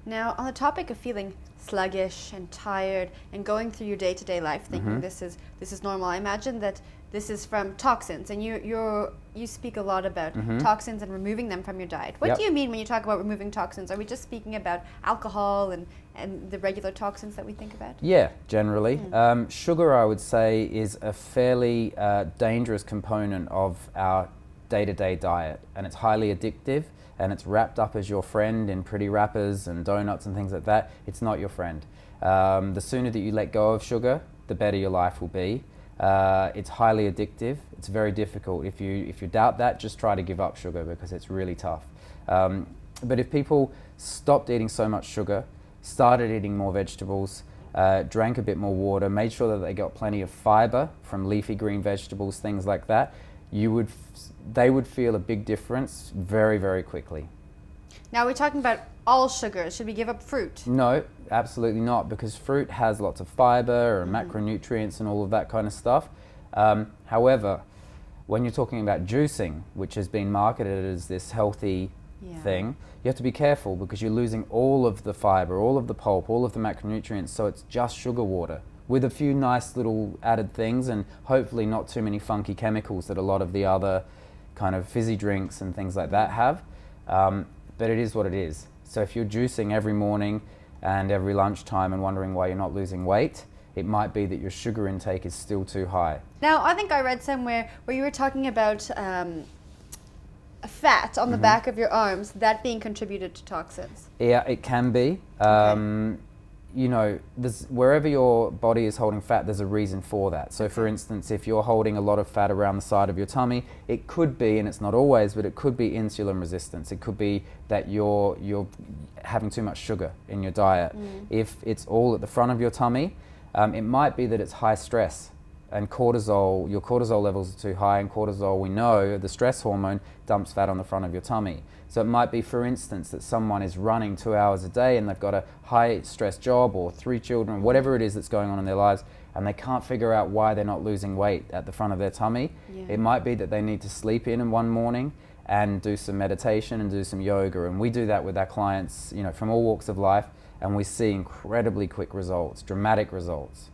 Now, on the topic of feeling sluggish and tired and going through your day-to-day life thinking this is normal, I imagine that this is from toxins, and you speak a lot about toxins and removing them from your diet. What do you mean when you talk about removing toxins? Are we just speaking about alcohol and the regular toxins that we think about? Yeah, generally. Sugar, I would say, is a fairly dangerous component of our day-to-day diet, and it's highly addictive, and it's wrapped up as your friend in pretty wrappers and donuts and things like that. It's not your friend. The sooner that you let go of sugar, the better your life will be. It's highly addictive. It's very difficult. If you doubt that, just try to give up sugar, because it's really tough. But if people stopped eating so much sugar, started eating more vegetables, drank a bit more water, made sure that they got plenty of fiber from leafy green vegetables, things like that, they would feel a big difference very, very quickly. Now, we're talking about all sugars. Should we give up fruit? No, absolutely not, because fruit has lots of fiber and macronutrients and all of that kind of stuff. However, when you're talking about juicing, which has been marketed as this healthy thing, you have to be careful, because you're losing all of the fiber, all of the pulp, all of the macronutrients, so it's just sugar water with a few nice little added things, and hopefully not too many funky chemicals that a lot of the other kind of fizzy drinks and things like that have. But it is what it is. So if you're juicing every morning and every lunchtime and wondering why you're not losing weight, it might be that your sugar intake is still too high. Now, I think I read somewhere where you were talking about a fat on the back of your arms, that being contributed to toxins. Yeah, it can be. You know, wherever your body is holding fat, there's a reason for that. So for instance, if you're holding a lot of fat around the side of your tummy, it could be, and it's not always, but it could be insulin resistance. It could be that you're having too much sugar in your diet. If it's all at the front of your tummy, it might be that it's high stress, and cortisol, your cortisol levels are too high, and cortisol, we know, the stress hormone, dumps fat on the front of your tummy. So it might be, for instance, that someone is running 2 hours a day and they've got a high stress job or 3 children, whatever it is that's going on in their lives, and they can't figure out why they're not losing weight at the front of their tummy. It might be that they need to sleep in one morning and do some meditation and do some yoga, and we do that with our clients, you know, from all walks of life, and we see incredibly quick results, dramatic results.